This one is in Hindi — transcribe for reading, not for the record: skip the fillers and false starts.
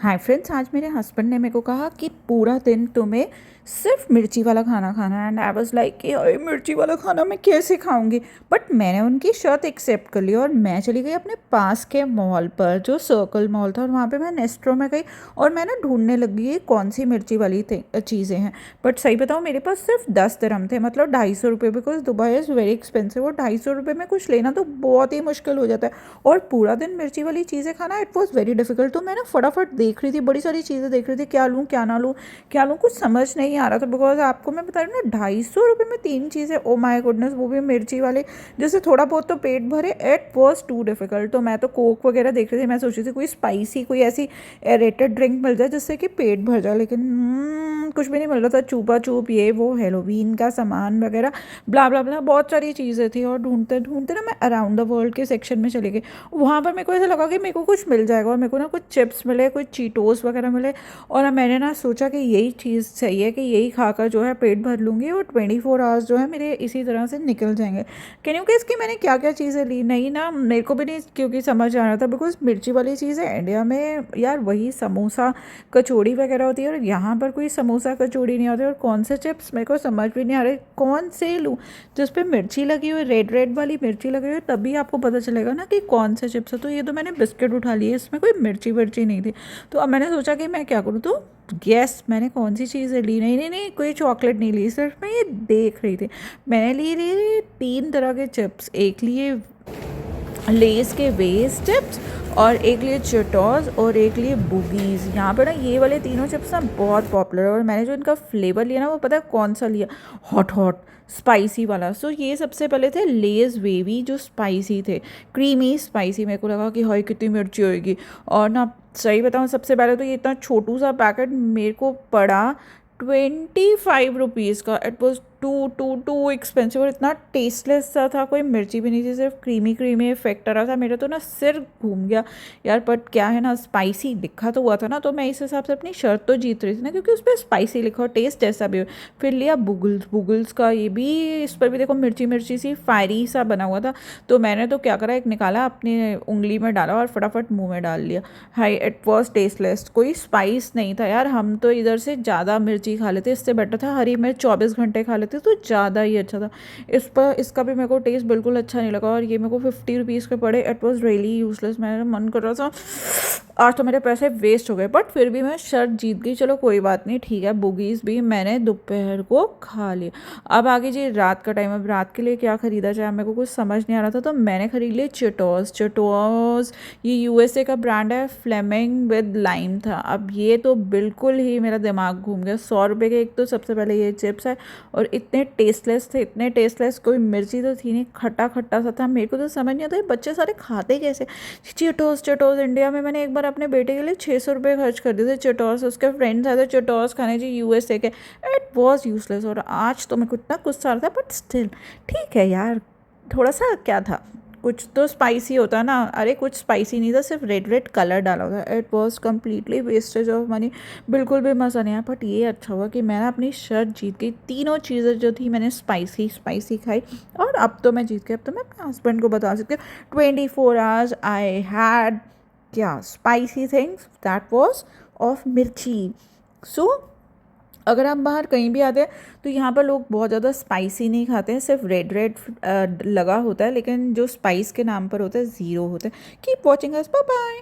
हाय फ्रेंड्स, आज मेरे हस्बैंड ने मेरे को कहा कि पूरा दिन तुम्हें सिर्फ मिर्ची वाला खाना खाना है। एंड आई वाज लाइक कि अरे मिर्ची वाला खाना मैं कैसे खाऊंगी। बट मैंने उनकी शर्त एक्सेप्ट कर ली और मैं चली गई अपने पास के मॉल पर, जो सर्कल मॉल था, और वहाँ पे मैं नेस्ट्रो में गई और मैं ना ढूंढने लगी ये कौन सी मिर्ची वाली चीज़ें हैं। बट सही बताऊँ, मेरे पास सिर्फ 10 दिरहम थे, मतलब 250 रुपये, because Dubai is very expensive. और 250 रुपये में कुछ लेना तो बहुत ही मुश्किल हो जाता है, और पूरा दिन मिर्ची वाली चीज़ें खाना, इट वॉज वेरी डिफिकल्ट। तो मैं ना फटाफट देख रही थी, बड़ी सारी चीज़ें देख रही थी, क्या लूँ क्या ना लूँ क्या लूँ, कुछ समझ नहीं आ रहा था। बिकॉज आपको मैं बता रही हूँ ना, 250 रुपये में 3 चीज़ें, ओ माय गुडनेस, वो भी मिर्ची वाले, जिससे थोड़ा बहुत तो पेट भरे। It was too difficult. तो मैं तो कोक वगैरह देख रही थी, मैं सोच रही थी कोई स्पाइसी, कोई ऐसी एरेटेड ड्रिंक मिल जाए जिससे कि पेट भर जाए, लेकिन कुछ भी नहीं मिल रहा था। चूपा चूप, ये वो हेलोवीन का सामान वगैरह, ब्ला ब्ला ब्ला, बहुत सारी चीज़ें थी। और ढूंढते ढूंढते ना मैं अराउंड द वर्ल्ड के सेक्शन में चली गई। वहाँ पर मेरे को ऐसा लगा कि मेरे को कुछ मिल जाएगा, और मेरे को ना कुछ चिप्स मिले, कुछ चीटोस वगैरह मिले। और मैंने ना सोचा कि यही चीज़ सही है, कि यही खाकर जो है पेट भर लूँगी, और 24 आवर्स जो है मेरे इसी तरह से निकल जाएंगे। कैन यू गेस कि मैंने क्या क्या चीज़ें ली? नहीं ना, मेरे को भी नहीं क्योंकि समझ आ रहा था, बिकॉज मिर्ची वाली चीज़ें इंडिया में यार वही समोसा कचौड़ी वगैरह होती है, और यहाँ पर कोई समोसा कचौड़ी नहीं होती। और कौन से चिप्स, मेरे को समझ भी नहीं आ रहे कौन से लूँ जिस पे मिर्ची लगी हुई, रेड रेड वाली मिर्ची लगी हुई, तभी आपको पता चलेगा ना कि कौन से चिप्स है। तो ये तो मैंने बिस्किट उठा लिए, इसमें कोई मिर्ची वर्ची नहीं थी। तो अब मैंने सोचा कि मैं क्या करूँ। तो गैस मैंने कौन सी चीज़ें ली? नहीं नहीं नहीं, कोई चॉकलेट नहीं ली, सिर्फ मैं ये देख रही थी। मैंने लिए 3 तरह के चिप्स। एक लिए लेस के वेज चिप्स, और एक लिए चेटोस, और एक लिए बुगीज़। यहाँ पर ना ये वाले तीनों चिप्स ना बहुत पॉपुलर है, और मैंने जो इनका फ्लेवर लिया ना, वो पता है कौन सा लिया? हॉट हॉट स्पाइसी वाला। सो ये सबसे पहले थे लेज़ वेवी, जो स्पाइसी थे, क्रीमी स्पाइसी। मेरे को लगा कि हाय कितनी मिर्ची होएगी। और ना सही बताऊँ, सबसे पहले तो ये इतना छोटू सा पैकेट मेरे को पड़ा 25 रुपीज़ का। It was too too too expensive, और इतना टेस्टलेस सा था, कोई मिर्ची भी नहीं थी, सिर्फ क्रीमी क्रीमी इफेक्ट आ रहा था। मेरा तो ना सिर घूम गया यार। बट क्या है ना, स्पाइसी लिखा तो हुआ था ना, तो मैं इस हिसाब से अपनी शर्त तो जीत रही थी ना, क्योंकि उस पर स्पाइसी लिखा और टेस्ट जैसा भी हो। फिर लिया बुगल्स। बुगल्स का ये भी, इस पर भी देखो मिर्ची मिर्ची सी फायरी सा बना हुआ था। तो मैंने तो क्या करा, एक निकाला, अपनी उंगली में डाला और फटाफट मुँह में डाल लिया। हाई, इट वॉज टेस्टलेस, कोई स्पाइस नहीं था यार। हम तो इधर से ज़्यादा मिर्ची खा लेते, इससे बेटर था हरी मिर्च 24 घंटे खा लेते तो ज़्यादा ही अच्छा था। इस पर इसका भी मेरे को टेस्ट बिल्कुल अच्छा नहीं लगा, और ये मेरे को 50 रुपीज़ के पड़े। It was really useless. मेरा मन कर रहा था आज तो मेरे पैसे वेस्ट हो गए, बट फिर भी मैं शर्त जीत गई। चलो कोई बात नहीं, ठीक है। बुगीज़ भी मैंने दोपहर को खा लिया। अब आगे जी रात का टाइम, अब रात के लिए क्या ख़रीदा जाए, मेरे को कुछ समझ नहीं आ रहा था। तो मैंने ख़रीद लिए चेटोस। चेटोस ये यूएसए का ब्रांड है, फ्लेमिंग विद लाइम था। अब ये तो बिल्कुल ही मेरा दिमाग घूम गया। 100 रुपये के एक तो सबसे पहले ये चिप्स है, और इतने टेस्टलेस थे, इतने टेस्टलेस, कोई मिर्ची तो थी नहीं, खट्टा खट्टा सा था। मेरे को तो समझ नहीं आता ये बच्चे सारे खाते कैसे। चेटोस चेटोस, इंडिया में मैंने एक बार अपने बेटे के लिए 600 रुपये खर्च कर दिए थे चेटोस। उसके फ्रेंड्स आए थे चेटोस खाने जी, यूएसए के। It was useless. और आज तो मेरे को इतना गुस्सा आ रहा था, बट स्टिल ठीक है यार। थोड़ा सा क्या था, कुछ तो स्पाइसी होता ना। अरे कुछ स्पाइसी नहीं था, सिर्फ रेड रेड कलर डाला होता। It was completely wastage of money, बिल्कुल भी मज़ा नहीं आया। बट ये अच्छा हुआ कि मैंने अपनी शर्त जीत गई। तीनों चीज़ें जो थी मैंने स्पाइसी स्पाइसी खाई, और अब तो मैं जीत गई। अब तो मैं अपने हस्बैंड को बता सकती हूँ 24 आवर्स आई हैड क्या spicy things, that was of मिर्ची। सो अगर आप बाहर कहीं भी आते हैं तो यहाँ पर लोग बहुत ज़्यादा स्पाइसी नहीं खाते हैं, सिर्फ रेड रेड लगा होता है, लेकिन जो स्पाइस के नाम पर होता है ज़ीरो होता है। Keep watching us, bye bye.